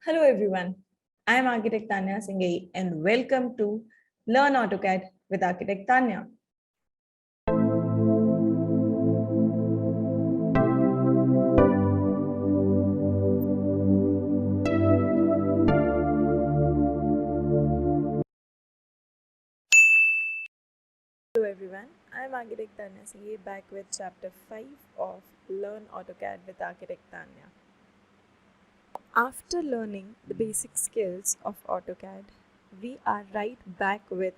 Hello everyone, I am Architect Tanya Singhi and welcome to Learn AutoCAD with Architect Tanya. Hello everyone, I am Architect Tanya Singhi back with chapter 5 of Learn AutoCAD with Architect Tanya. After learning the basic skills of AutoCAD, we are right back with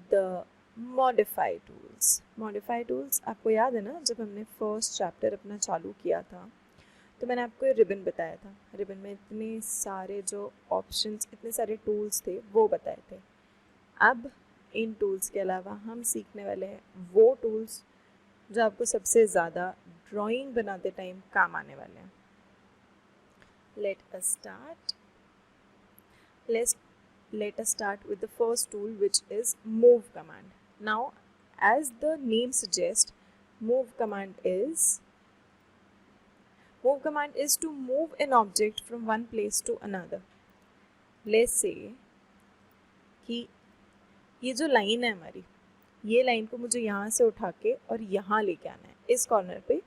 the modify tools. Modify tools आपको याद है ना, जब हमने first chapter अपना चालू किया था तो मैंने आपको ये रिबन बताया था. रिबन में इतने सारे जो ऑप्शंस, इतने सारे टूल्स थे वो बताए थे. अब इन टूल्स के अलावा हम सीखने वाले हैं वो टूल्स जो आपको सबसे ज़्यादा ड्राइंग बनाते टाइम काम आने वाले हैं. Let us start. Let us start with the first tool, which is move command. Now, as the name suggests, move command is to move an object from one place to another. Let's say कि ये जो line है हमारी, ये line को मुझे यहाँ से उठा के और यहाँ लेके आना है इस कॉर्नर पे,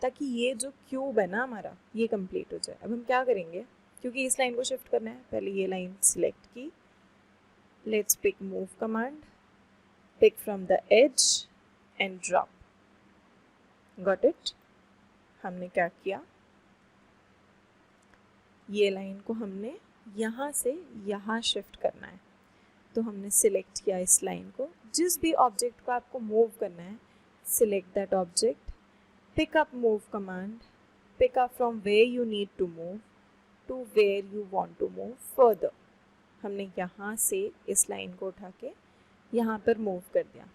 ताकि ये जो क्यूब है ना हमारा ये कंप्लीट हो जाए. अब हम क्या करेंगे, क्योंकि इस लाइन को शिफ्ट करना है, पहले ये लाइन सिलेक्ट की. Let's pick move command, pick from the edge and drop. Got it. हमने क्या किया, ये लाइन को हमने यहाँ से यहाँ शिफ्ट करना है, तो हमने सिलेक्ट किया इस लाइन को. जिस भी ऑब्जेक्ट को आपको मूव करना है, select that object, pick up move command, pick up from where you need to move to where you want to move further. हमने यहाँ से इस लाइन को उठा के यहाँ पर मूव कर दिया.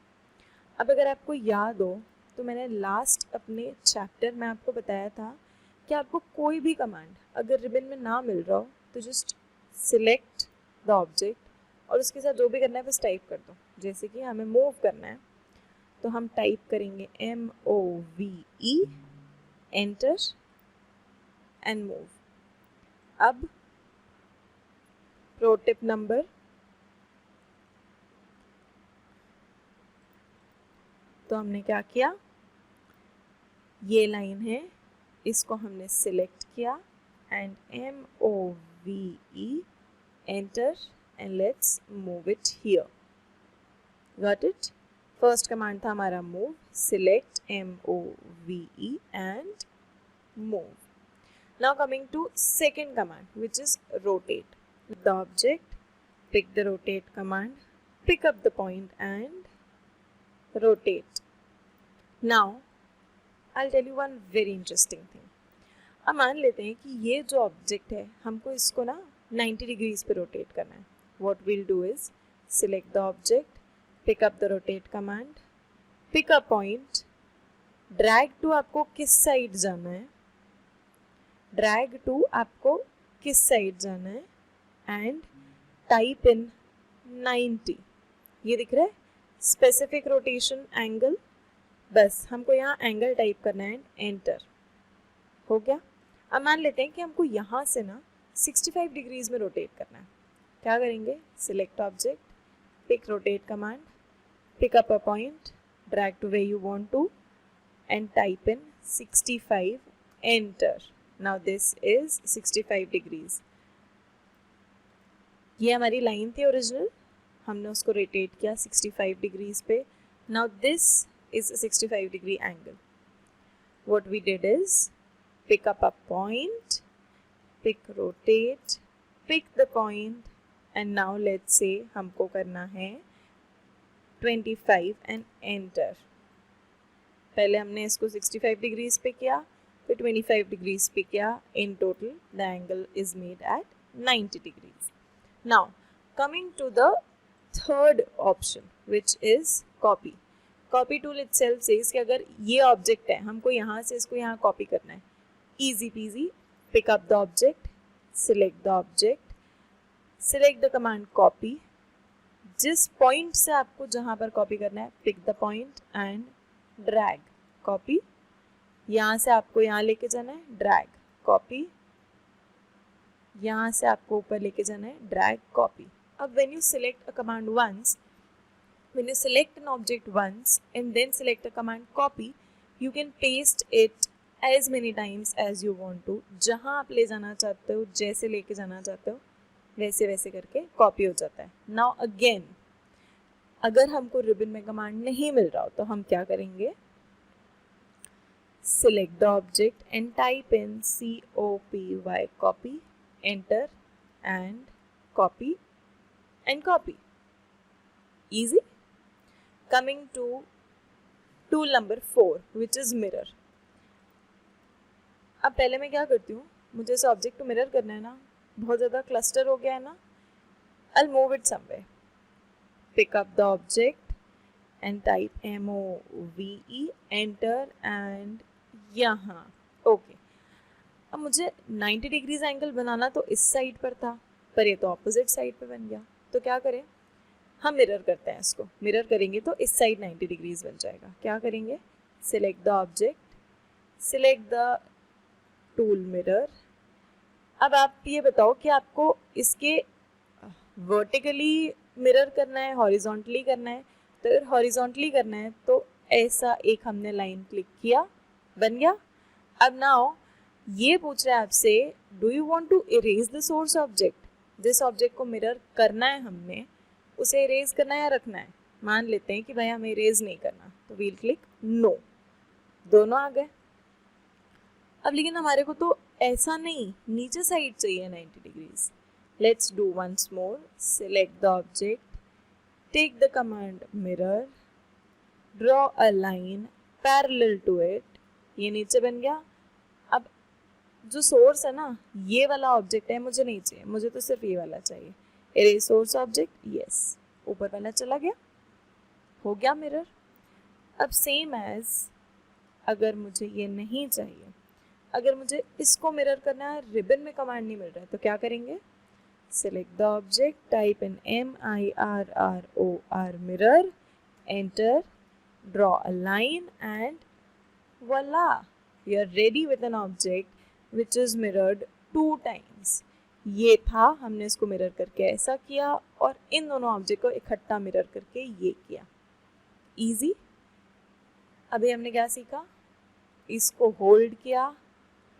अब अगर आपको याद हो तो मैंने लास्ट अपने चैप्टर में आपको बताया था कि आपको कोई भी कमांड अगर रिबन में ना मिल रहा हो तो जस्ट सिलेक्ट द ऑब्जेक्ट और उसके साथ जो भी करना है बस टाइप कर दो. जैसे कि हमें मूव करना है तो हम टाइप करेंगे MOVE, एंटर एंड मूव. अब प्रो टिप नंबर, तो हमने क्या किया, ये लाइन है, इसको हमने सिलेक्ट किया and MOVE, enter and let's move it here. Got it. First command था हमारा move, select MOVE and move. Now coming to second command, which is rotate. The object, pick the rotate command, pick up the point and rotate. Now I'll tell you one very interesting thing. अब मान लेते हैं कि ये जो object है हमको इसको ना 90 डिग्रीज पे रोटेट करना है. What we'll do is select the object, pick up the rotate command, pick a point, drag to आपको किस साइड जाना है, ड्रैग टू आपको किस साइड जाना है एंड टाइप इन 90. ये दिख रहा है स्पेसिफिक रोटेशन एंगल, बस हमको यहाँ एंगल टाइप करना है एंड एंटर. हो गया. अब मान लेते हैं कि हमको यहाँ से ना 65 डिग्रीज में रोटेट करना है. क्या करेंगे, select object, pick rotate command, pick up a point, drag to way you want to and type in 65, enter. Now this is 65 degrees. ये हमारी लाइन थी ओरिजिनल, हमने उसको रोटेट किया 65 डिग्रीज पे. Now this is a 65 degree angle. What we did is pick up a point, pick rotate, pick the point and now let's say हमको करना है 25 and enter. पहले हमने इसको 65 डिग्रीज पे किया, फिर 25 डिग्रीज पे किया. In total the angle is made at 90 degrees. Now coming to the third option which is copy. Copy tool itself says कि अगर ये ऑब्जेक्ट है हमको यहाँ से इसको यहाँ कॉपी करना है, easy peasy. Pick up the object, select the object, select the command copy. जिस पॉइंट से आपको जहाँ पर कॉपी करना है, pick the point and drag. Copy, यहाँ से आपको यहाँ लेके जाना है, ड्रैग, कॉपी, यहाँ से आपको ऊपर लेके जाना है, ड्रैग कॉपी. अब when you select a command once, when you select an object once and then select a command copy, you can paste it as many times as you want to. जहाँ आप ले जाना चाहते हो, जैसे लेके जाना चाहते हो, वैसे वैसे करके कॉपी हो जाता है. नाउ अगेन, अगर हमको रिबन में कमांड नहीं मिल रहा हो तो हम क्या करेंगे? Select the object and type in COPY, copy, enter and copy and copy. Easy. Coming to tool number 4, which is mirror. अब पहले मैं क्या करती हूँ, मुझे इस ऑब्जेक्ट को मिरर करना है ना, बहुत ज़्यादा क्लस्टर हो गया है ना, I'll move it somewhere. Pick up the object and type MOVE, enter and यहाँ. ओके, अब मुझे 90 डिग्रीज एंगल बनाना तो इस साइड पर था, पर ये तो ऑपोजिट साइड पे बन गया. तो क्या करें, हम मिरर करते हैं इसको. मिरर करेंगे तो इस साइड 90 डिग्रीज बन जाएगा. क्या करेंगे? Select the object, select the tool mirror. अब आप ये बताओ कि आपको इसके वर्टिकली मिरर करना है, हॉरिजॉन्टली करना है. तो अगर हॉरिजॉन्टली करना है तो ऐसा एक हमने लाइन क्लिक किया, बन गया. अब नाउ ये पूछ रहा है आपसे, do you want to erase the source object. जिस ऑब्जेक्ट को मिरर करना है हमने, उसे इरेज करना है या रखना है. मान लेते हैं कि भाई हमें इरेज नहीं करना, तो वील क्लिक नो. दोनों आ गए. अब लेकिन हमारे को तो ऐसा नहीं, नीचे साइड चाहिए 90 degrees. Let's do once more. Select the object, take the command mirror, draw a line parallel to it. ये नीचे बन गया. अब जो सोर्स है ना, ये वाला ऑब्जेक्ट है, मुझे नहीं चाहिए, मुझे तो सिर्फ ये वाला चाहिए. इरेज सोर्स ऑब्जेक्ट, यस, ऊपर वाला चला गया, हो गया मिरर. अब सेम एज, अगर मुझे ये नहीं चाहिए, अगर मुझे इसको मिरर करना है, रिबन में कमांड नहीं मिल रहा है, तो क्या करेंगे? Select the object, type in MIRROR mirror, enter, draw a line and voila, you are ready with an object which is mirrored 2 times. ये था, हमने इसको मिरर करके ऐसा किया और इन दोनों ऑब्जेक्ट को इकट्ठा मिरर करके ये किया. इजी. अभी हमने क्या सीखा? इसको होल्ड किया,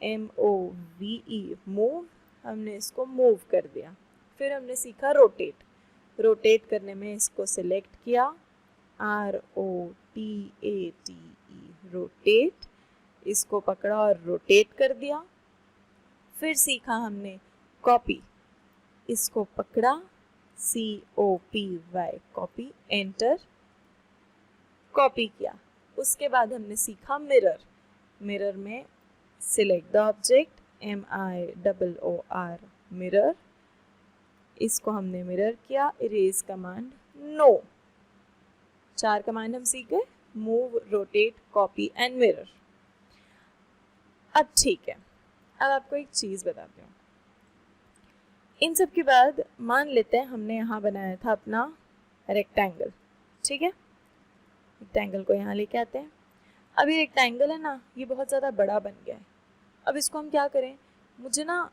MOVE, मूव, हमने इसको मूव कर दिया. फिर हमने सीखा रोटेट. रोटेट करने में इसको सिलेक्ट किया, ROTATE, रोटेट, इसको पकड़ा और रोटेट कर दिया. फिर सीखा हमने कॉपी. इसको पकड़ा, COPY, कॉपी, एंटर, कॉपी किया. उसके बाद हमने सीखा मिरर. मिरर में select the object, MIRROR mirror, इसको हमने मिरर किया, इरेज कमांड नो. 4 कमांड हम सीख गए, move, rotate, copy and mirror. अब ठीक है, अब आपको एक चीज़ बताती हूँ. इन सब के बाद मान लेते हैं हमने यहाँ बनाया था अपना रेक्टेंगल. ठीक है, रेक्टेंगल को यहाँ लेके आते हैं. अब ये रेक्टेंगल है ना, ये बहुत ज़्यादा बड़ा बन गया है. अब इसको हम क्या करें? मुझे ना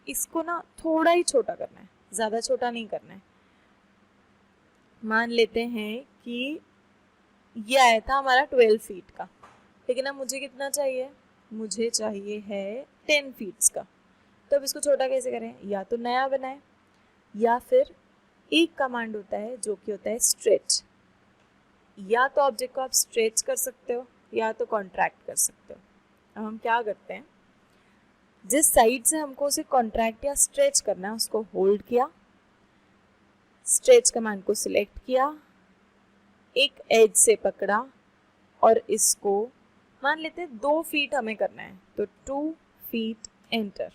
इसको ना थोड़ा ही छोटा करना है, ज़्यादा छोटा नहीं करना है. मान लेते हैं कि ये आया था हमारा 12 फीट का, लेकिन अब मुझे कितना चाहिए? मुझे चाहिए है 10 फीट्स का. तो अब इसको छोटा कैसे करें? या तो नया बनाएं, या फिर एक कमांड होता है जो कि होता है स्ट्रेच. या तो ऑब्जेक्ट को आप स्ट्रेच कर सकते हो या तो कॉन्ट्रैक्ट कर सकते हो. अब हम क्या करते हैं, जिस साइड से हमको उसे कॉन्ट्रैक्ट या स्ट्रेच करना है उसको होल्ड किया, स्ट्रेच कमांड को सिलेक्ट किया, एक एज से पकड़ा और इसको मान लेते हैं 2 फीट हमें करना है, तो 2 फीट, एंटर.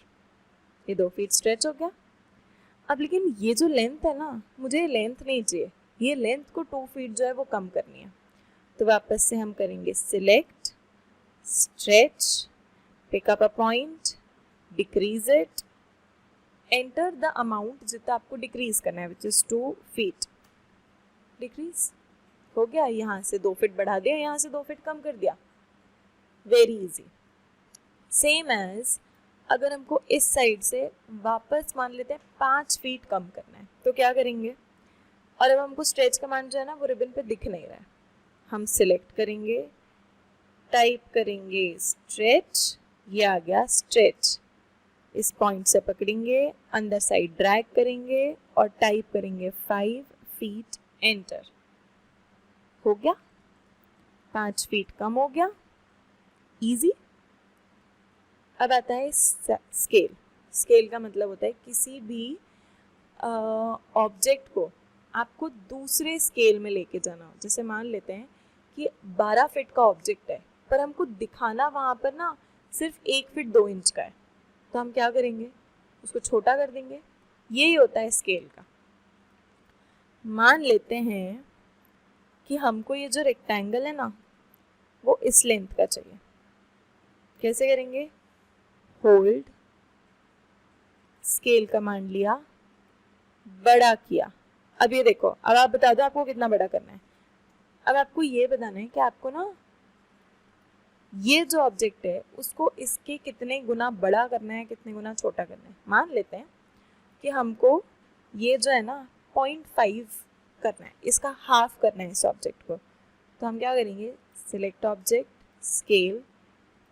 ये 2 फीट स्ट्रेच हो गया. अब लेकिन ये जो लेंथ है ना, मुझे लेंथ नहीं चाहिए, ये लेंथ को 2 फीट जो है वो कम करनी है. तो वापस से हम करेंगे select, stretch, pick up a point, decrease it, enter the amount जितना आपको डिक्रीज करना है, विच इज 2 फीट. डिक्रीज हो गया. यहाँ से 2 फीट बढ़ा दिया, यहाँ से 2 फीट कम कर दिया. Very easy. सेम एज अगर हमको इस साइड से वापस मान लेते हैं 5 फीट कम करना है तो क्या करेंगे, और अब हमको स्ट्रेच कमांड जो है ना वो रिबन पे दिख नहीं रहा है, हम सिलेक्ट करेंगे, टाइप करेंगे स्ट्रेच, ये आ गया स्ट्रेच, इस पॉइंट से पकड़ेंगे, अंदर साइड ड्रैग करेंगे और टाइप करेंगे 5 फीट, एंटर। हो गया, 5 फीट कम हो गया, इजी। अब आता है स्केल। स्केल का मतलब होता है किसी भी ऑब्जेक्ट को आपको दूसरे स्केल में लेके जाना। जैसे मान लेते हैं कि 12 फीट का ऑब्जेक्ट है पर हमको दिखाना वहाँ पर ना सिर्फ 1 फीट 2 इंच का है, तो हम क्या करेंगे, उसको छोटा कर देंगे। यही होता है स्केल का। मान लेते हैं कि हमको ये जो रेक्टेंगल है ना वो इस लेंथ का चाहिए, कैसे करेंगे, होल्ड, स्केल कमांड लिया, बड़ा किया। अब ये देखो, अब आप बता दो आपको कितना बड़ा करना है। अब आपको ये बताना है कि आपको ना ये जो ऑब्जेक्ट है उसको इसके कितने गुना बड़ा करना है, कितने गुना छोटा करना है। मान लेते हैं कि हमको ये जो है ना 0.5 करना है, इसका हाफ करना है इस ऑब्जेक्ट को, तो हम क्या करेंगे, सिलेक्ट ऑब्जेक्ट, स्केल,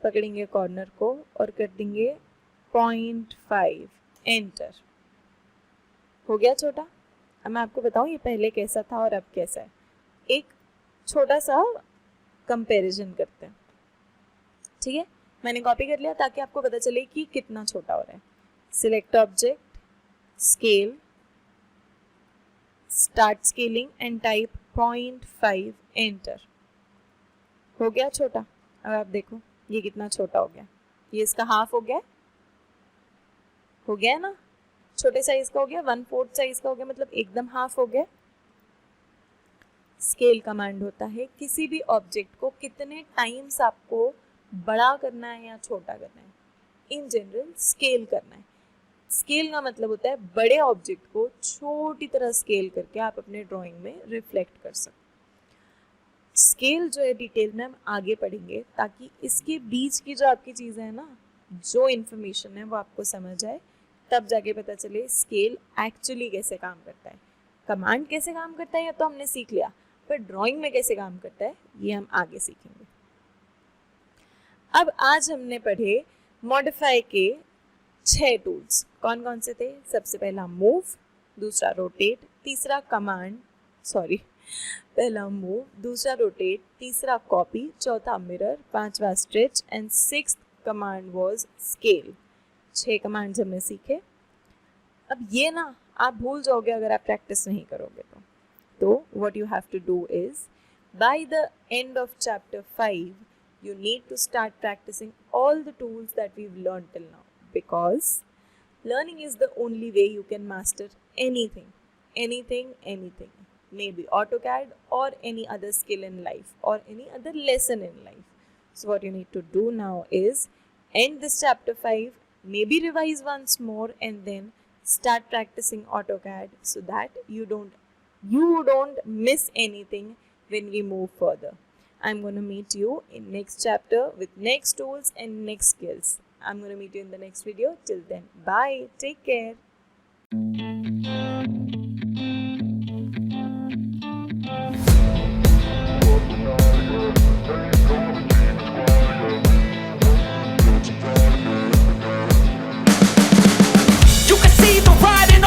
पकड़ेंगे कॉर्नर को और कर देंगे 0.5, एंटर। हो गया छोटा। अब मैं आपको बताऊं ये पहले कैसा था और अब कैसा है। एक छोटा सा कंपैरिजन करते हैं, ठीक है। मैंने कॉपी कर लिया ताकि आपको पता चले कि कितना छोटा हो रहा है। Select object, scale, start scaling and type 0.5, enter. हो गया छोटा। अब आप देखो ये कितना छोटा हो गया, ये इसका हाफ हो गया, हो गया ना, छोटे साइज का हो गया, 1/4 साइज का हो गया, मतलब एकदम हाफ हो गया। स्केल कमांड होता है किसी भी ऑब्जेक्ट को कितने टाइम्स आपको बड़ा करना है या छोटा करना है, इन जनरल स्केल करना है। स्केल का मतलब होता है बड़े ऑब्जेक्ट को छोटी तरह स्केल करके आप अपने ड्राइंग में रिफ्लेक्ट कर सकते। स्केल जो है डिटेल में हम आगे पढ़ेंगे ताकि इसके बीच की जो आपकी चीज़ें हैं ना, जो इन्फॉर्मेशन है वो आपको समझ आए, तब जाके पता चले स्केल एक्चुअली कैसे काम करता है। कमांड कैसे काम करता है ये तो हमने सीख लिया, पर ड्राइंग में कैसे काम करता है ये हम आगे सीखेंगे। अब आज हमने पढ़े मॉडिफाई के 6 टूल्स। कौन कौन से थे? सबसे पहला मूव, दूसरा रोटेट, तीसरा कमांड, सॉरी पहला मूव, दूसरा रोटेट, तीसरा कॉपी, चौथा मिरर, पांचवा stretch and sixth command was scale. 6 commands हमने सीखे। अब ये ना आप भूल जाओगे अगर आप प्रैक्टिस नहीं करोगे तो what you have to do is, by the end of chapter 5 you need to start practicing all the tools that we've learned till now, because learning is the only way you can master anything, maybe AutoCAD or any other skill in life or any other lesson in life. So what you need to do now is end this chapter 5, maybe revise once more and then start practicing AutoCAD so that you don't miss anything when we move further. I'm going to meet you in next chapter with next tools and next skills. I'm going to meet you in the next video. Till then, bye. Take care.